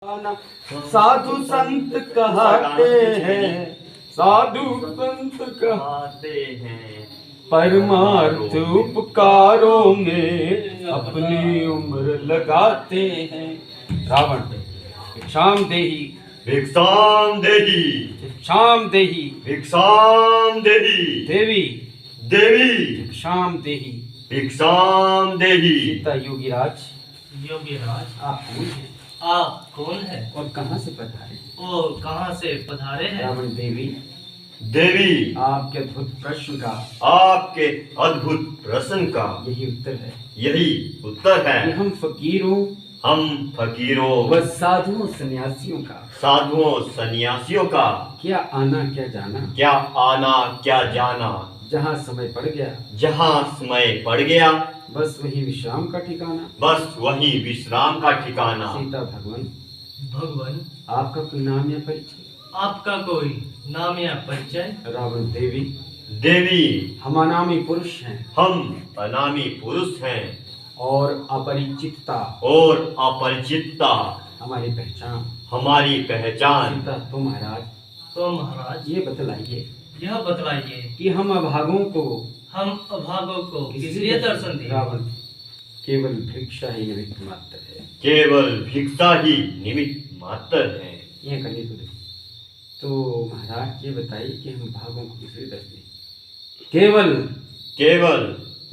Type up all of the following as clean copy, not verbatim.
गाना साधु संत कहते हैं, साधु संत कहते हैं, परमार्थ उपकारों में अपनी उम्र लगाते हैं। रावण भिक्षाम देहि, भिक्षाम देहि, भिक्षाम देहि, भिक्षाम देहि, देवी देवी भिक्षाम देहि, भिक्षाम देहि। सीता योगीराज, योगीराज आप कौन हैं आप कौन है और कहाँ से पधारे? और कहाँ से पधारे हैं? रावण देवी, देवी आपके अद्भुत प्रश्न का आपके अद्भुत प्रश्न का यही उत्तर है। यही उत्तर कि है। हम फकीरों हम फकीरों व साधुओं सन्यासियों का साधुओं सन्यासियों का क्या आना क्या जाना, क्या आना क्या जाना, जहाँ समय पड़ गया जहाँ समय पड़ गया बस वही विश्राम का ठिकाना। बस वही विश्राम का ठिकाना। सीता भगवान, भगवान आपका कोई नाम या परिचय? आपका कोई नाम या परिचय? रावण देवी, देवी हम अनामी पुरुष हैं हम अनामी पुरुष हैं और अपरिचितता और अपरिचितता हमारी पहचान। हमारी पहचान। सीता तो महाराज तो महाराज ये बतलाइए यह बतलाइए कि हम अभागों को हम अभागों को किस लिए दर्शन दिए? रावण केवल भिक्षा ही निमित्त मात्र है। केवल भिक्षा ही निमित्त मात्र है। ये करनी तो महाराज ये बताइए कि हम भागों को किस लिए दर्शन दें? केवल केवल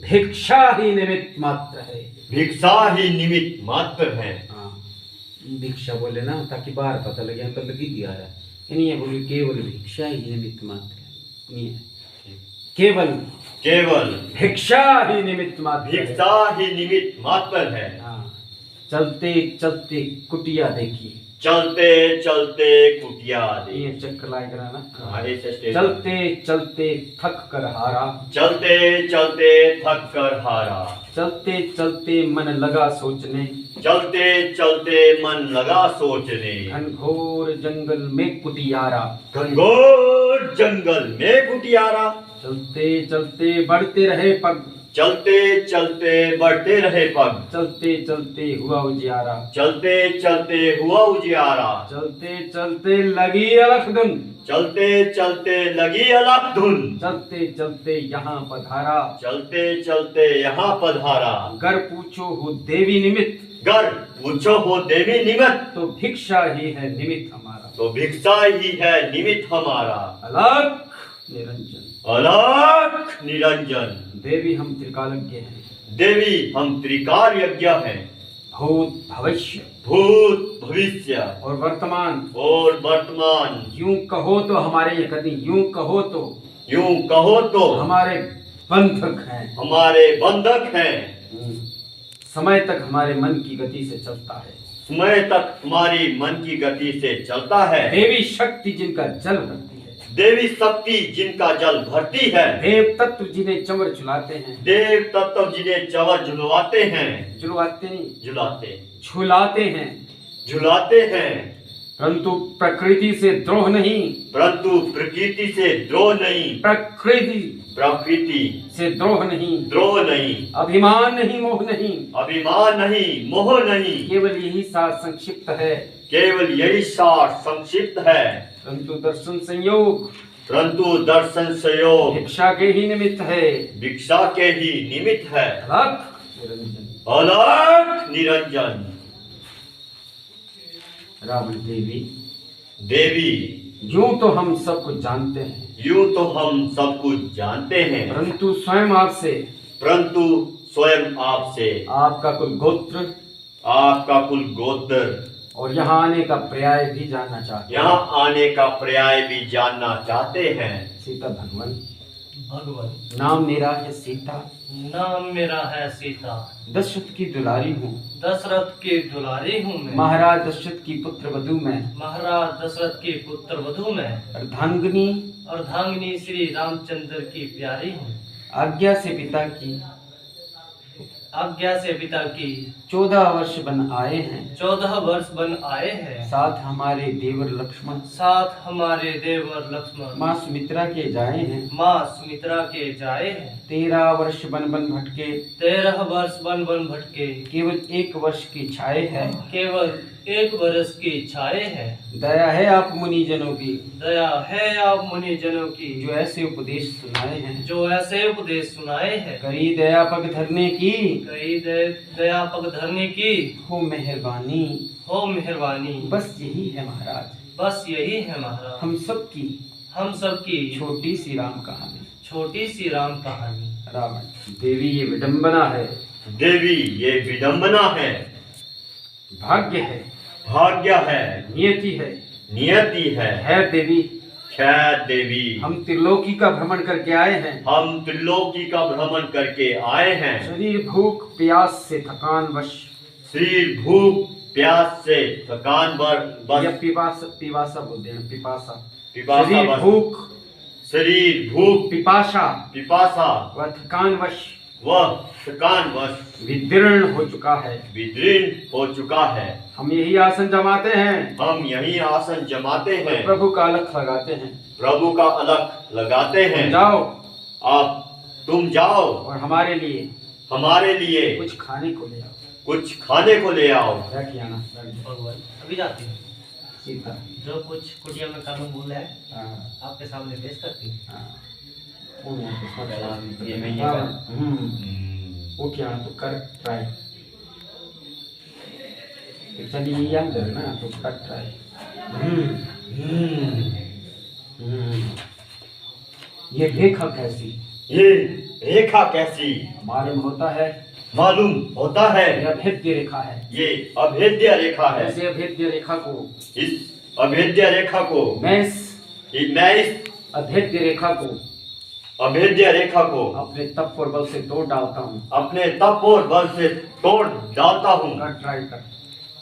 भिक्षा ही निमित्त मात्र है। भिक्षा ही निमित्त मात्र है। हाँ, भिक्षा बोले ना ताकि बाहर पता लगे हम तो लगी दिया रहा है। नहीं है, बोले केवल भिक्षा ही निमित्त मात्र है। नहीं है, केवल केवल भिक्षा ही निमित्त मात्र है। भिक्षा ही निमित्त मात्र है। हाँ, चलते चलते कुटिया देखिए, चलते चलते कुटिया दे। ये चक्कर लाए कराना। हमारे से स्टेज- चलते चलते थक कर हारा, चलते चलते थक कर हारा, चलते चलते मन लगा सोचने, चलते चलते मन लगा सोचने, घनघोर जंगल में कुटियारा, घनघोर जंगल में कुटियारा, चलते चलते बढ़ते रहे पग, चलते चलते बढ़ते रहे पग, चलते चलते हुआ उजियारा, चलते चलते हुआ उजियारा, चलते चलते लगी अलख धुन, चलते चलते लगी अलग धुन, चलते चलते यहाँ पधारा, चलते चलते यहाँ पधारा, गर पूछो हो देवी निमित्त, गर पूछो हो देवी निमित्त, तो भिक्षा ही है निमित्त हमारा, तो भिक्षा ही है निमित्त हमारा। अलख निरंजन। अलख निरंजन। देवी हम त्रिकालज्ञ हैं, देवी हम त्रिकाल यज्ञ हैं, भूत भविष्य भूत भविष्य और वर्तमान। और वर्तमान। यूं कहो तो हमारे ये कदी, यूं कहो तो हमारे बंधक हैं। हमारे बंधक हैं। समय तक हमारे मन की गति से चलता है, समय तक हमारी मन की गति से चलता है। देवी शक्ति जिनका जल भरती है, देवी शक्ति जिनका जल भरती है, देव तत्व जिन्हें चमर झुलाते हैं, देव तत्व जिन्हें चवर झुलवाते हैं, झुलवाते नहीं झुलाते झुलाते हैं, झुलाते हैं, परंतु प्रकृति से द्रोह नहीं, परंतु प्रकृति से द्रोह नहीं, प्रकृति प्रकृति से द्रोह नहीं, द्रोह नहीं, अभिमान नहीं, मोह नहीं, अभिमान नहीं, मोह नहीं, केवल यही सार संक्षिप्त है, केवल यही सार संक्षिप्त है। परंतु दर्शन संयोग परंतु दर्शन संयोग भिक्षा के ही निमित्त है। भिक्षा के ही निमित्त है। अलख निरंजन। अलख निरंजन। रावण देवी, देवी यूं तो हम सब कुछ जानते हैं, यूं तो हम सब कुछ जानते हैं, परंतु स्वयं आपसे, परंतु स्वयं आपसे आपका कुल गोत्र आपका कुल गोत्र और यहाँ आने का पर्याय भी जानना चाहते हैं। यहाँ आने का पर्याय भी जानना चाहते हैं। सीता भगवान, भगवान नाम मेरा है सीता, नाम मेरा है सीता, दशरथ की दुलारी हूँ, दशरथ की दुलारी हूँ मैं, महाराज दशरथ की पुत्र वधू मैं, महाराज दशरथ की पुत्र वधू मैं, अर्धांगिनी अर्धांगिनी श्री रामचंद्र की प्यारी हूँ, आज्ञा से पिता की आज्ञा से पिता की 14 वर्ष बन आए हैं, 14 वर्ष बन आए हैं, साथ हमारे देवर लक्ष्मण, साथ हमारे देवर लक्ष्मण, माँ सुमित्रा के जाए हैं, माँ सुमित्रा के जाए हैं, 13 वर्ष बन बन भटके, 13 वर्ष बन बन भटके, केवल 1 वर्ष की छाए है, केवल 1 बरस की छाए है। दया है आप मुनिजनों की, दया है आप मुनि जनों की, जो ऐसे उपदेश सुनाए हैं। जो ऐसे उपदेश सुनाए हैं। करी दया पग धरने की, कई दया पग धरने की, हो मेहरबानी। हो मेहरबानी। बस यही है महाराज, बस यही है महाराज, हम सब की हम सब की छोटी सी राम कहानी। छोटी सी राम कहानी। रावण देवी ये विडंबना है, देवी ये विडंबना है, भाग्य है, भाग्य है, नियति है। नियति है देवी, खैर देवी। हम त्रिलोकी का भ्रमण करके आए हैं। हम त्रिलोकी का भ्रमण करके आए हैं। शरीर भूख प्यास से थकान वश, शरीर भूख प्यास से थकान या बस पिपासा बोलते हैं, पिपासा। पिपासा शरीर बस। भूख, शरीर भूख पिपासा पिपासा व थकान वश वह थकान बस विदीर्ण हो चुका है। विदीर्ण हो चुका है। हम यही आसन जमाते हैं, हम यही आसन जमाते हैं, प्रभु का अलख लगाते हैं। प्रभु का अलग लगाते हैं। जाओ तुम जाओ और हमारे लिए हमारे लिए कुछ खाने को ले आओ। कुछ खाने को ले आओ। बैठिए आना, बैठिए। भगवान अभी जाती हूँ। सीता। जो कुछ कुटिया में कानून बोला है हाँ, आपके सामने पेश करती हूँ। हाँ। वो मैं तो समझ ये मैं ये हाँ, कर- उठिया तो कर ट्राई। चलिए ये अंदर ना तो कर ट्राई। ये रेखा कैसी, ये रेखा कैसी मालूम होता है, मालूम होता है। ये अभेद्य रेखा है। ये अभेद्य रेखा है। ऐसे अभेद्य रेखा को इस अभेद्य रेखा को मैं इस अभेद्य रेखा को अभेद्य रेखा को अपने तप और बल से तोड़ डालता हूँ। अपने तप और बल से तोड़ डालता हूँ। कर ट्राई कर।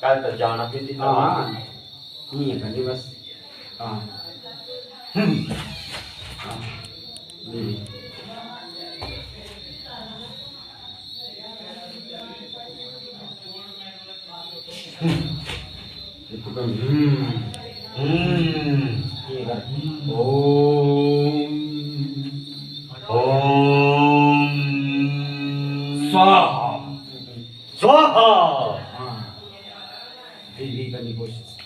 क्या कर जाना फिर हाँ नहीं है करनी बस। हाँ हाँ ये। ये कर। ओम ओम स्वाहा। स्वाहा। हाँ धीरे करनी कोशिश।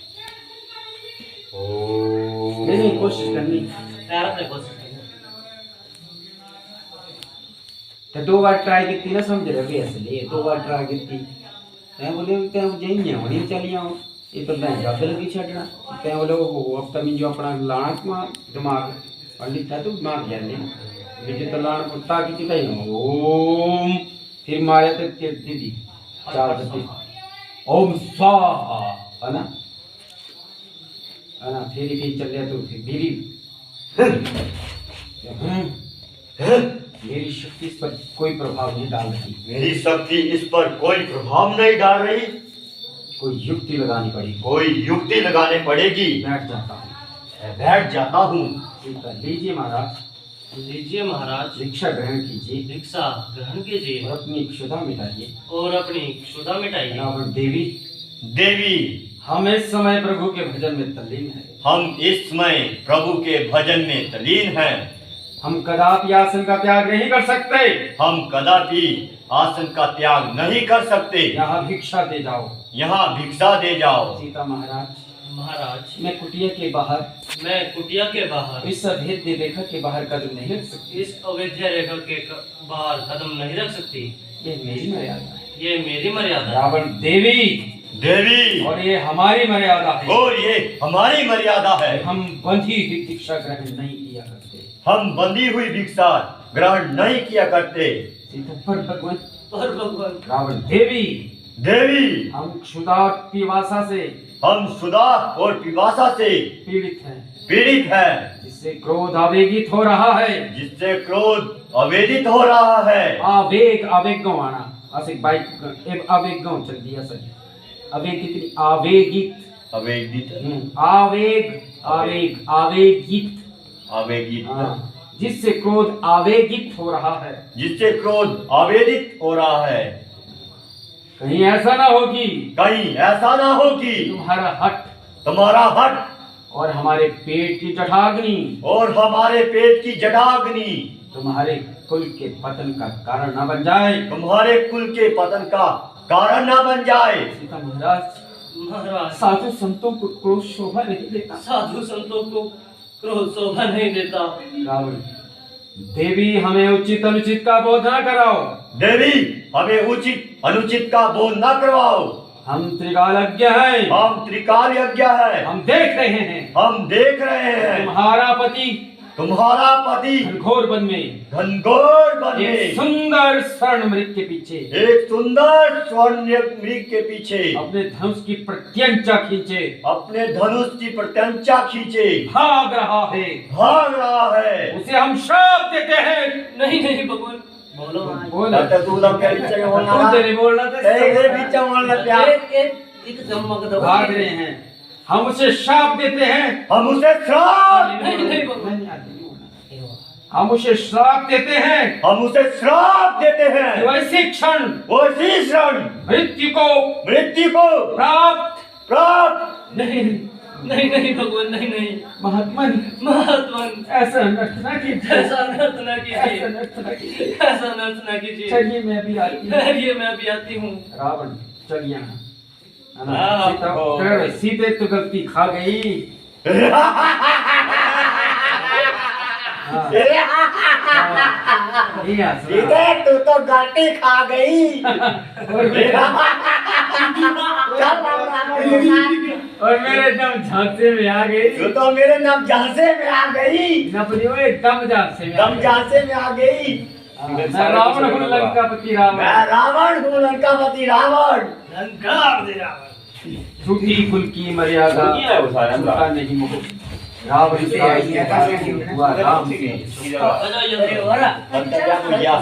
ओम नहीं कोशिश करनी। तैयार है कोशिश करनी। तो 2 बार ट्राई की ना, समझ रहे हो इसलिए 2 बार ट्राई की। मैं बोले क्या जाइए होनी चली आओ, ये तो मैं ज्यादा लगी छड़ना। ते बोले वो अब तक जो अपना लाना दिमाग पंडित था तो दिमाग जाने मुझे तो लाना कुत्ता की चिता ही। ओम फिर मारे तो दीदी 4 दती ओम स्वाहा है ना फिर चल गया तो फिर धीरे मेरी शक्ति इस पर कोई प्रभाव नहीं डाल रही। मेरी शक्ति इस पर कोई प्रभाव नहीं डाल रही। कोई युक्ति लगानी पड़ेगी। कोई युक्ति लगाने पड़ेगी। बैठ जाता हूँ। बैठ जाता हूँ। लीजिए महाराज, लीजिए महाराज, भिक्षा ग्रहण कीजिए भिक्षा ग्रहण कीजिए और अपनी क्षुधा मिटाइए। और अपनी क्षुधा मिटाइए। रावण देवी, देवी हम इस समय प्रभु के भजन में तल्लीन हैं। हम इस समय प्रभु के भजन में तल्लीन हैं। हम कदापि आसन का त्याग नहीं कर सकते। हम कदापि आसन का त्याग नहीं कर सकते। यहाँ भिक्षा दे जाओ। यहाँ भिक्षा दे जाओ। सीता महाराज, महाराज मैं कुटिया के बाहर, मैं कुटिया के बाहर इस अभेद्य रेखा के बाहर कदम नहीं रख सकती। इस अवैध रेखा के बाहर कदम नहीं रख सकती। ये मेरी मर्यादा है। ये मेरी मर्यादा है। रावण देवी, देवी और ये हमारी मर्यादा है। और ये हमारी मर्यादा है। हम बंधी हुई भिक्षा ग्रहण नहीं किया करते। हम बंधी हुई भिक्षा ग्रहण नहीं किया करते। सीता पर भगवान, पर भगवान रावण देवी, देवी हम क्षुधा पिपासा से हम सुधा और पिपासा से पीड़ित है, जिससे क्रोध आवेगित हो रहा है। जिससे क्रोध आवेदित हो रहा है। आवेग गाँव आना आसिक बाइक आवेग गाँव चल दिया सर। आवेगित आवेगित आवेगित आवेगित जिससे क्रोध आवेगित हो रहा है। जिससे क्रोध आवेदित हो रहा है। कहीं ऐसा ना हो कि तुम्हारा हट और हमारे पेट की जठाग्नि तुम्हारे कुल के पतन का कारण न बन जाए। तुम्हारे कुल के पतन का कारण न बन जाए। सीता महाराज, महाराज साधु संतों को क्रोध शोभा नहीं देता। साधु संतों को क्रोध शोभा नहीं देता। रावण, देवी हमें उचित अनुचित का बोध न कराओ। देवी हमें उचित अनुचित का बोध न करवाओ। हम त्रिकालज्ञ हैं। हम त्रिकाल यज्ञ है। हम देख रहे हैं हम देख रहे हैं तुम्हारा पति तुम्हारा पति घनघोर वन में घनघोर वन एक में सुंदर स्वर्ण मृग के पीछे एक सुंदर स्वर्ण मृग के पीछे अपने धनुष की प्रत्यंचा खींचे अपने धनुष की प्रत्यंचा खींचे भाग रहा है। भाग रहा है। उसे हम श्राप देते हैं। नहीं नहीं भगवान बोलो महाराज। बोला तो तू लोग के बीच में बोलना तू तेरे बोलना तेरे बीच में बोलना प्यार। एक चमक दो। भाग रहे हैं। हम उसे श्राप देते हैं। हम उसे श्राप नहीं भगवान। हम उसे श्राप देते हैं। हम उसे श्राप देते हैं। वैसे क्षण उसी क्षण मृत्यु को प्राप्त नहीं नहीं नहीं भगवान नहीं नहीं। महात्मन महात्मन ऐसा नर्थ न कीजिए। ऐसा नर्त न ऐसा कीजिए। नर्थ न कीजिए। ऐसा नर्त न कीजिए। चलिए मैं अभी आती हूँ। ठहरिए मैं अभी आती हूँ। रावण चल यहाँ। है ना? हाँ, सीता हाँ। कर, सीते तो गलती खा गई। हाँ, ये हंस रहा। सीधे तू तो गलती खा गई। और मेरे दम झांसे में आ गई। तू तो मेरे नाम झांसे में आ गई। नपरी वो एकदम झांसे में आ दम गई। झांसे में आ गई। मैं रावण हूँ लंकापति रावण। मैं रावण हूँ लंकापति रावण। लंकार दे रावण। झूठी कुल की मर्यादा झूठा नहीं मोह। रावण से हुआ राम से। आ जाओ जल्दी। अंतर्यामी गया।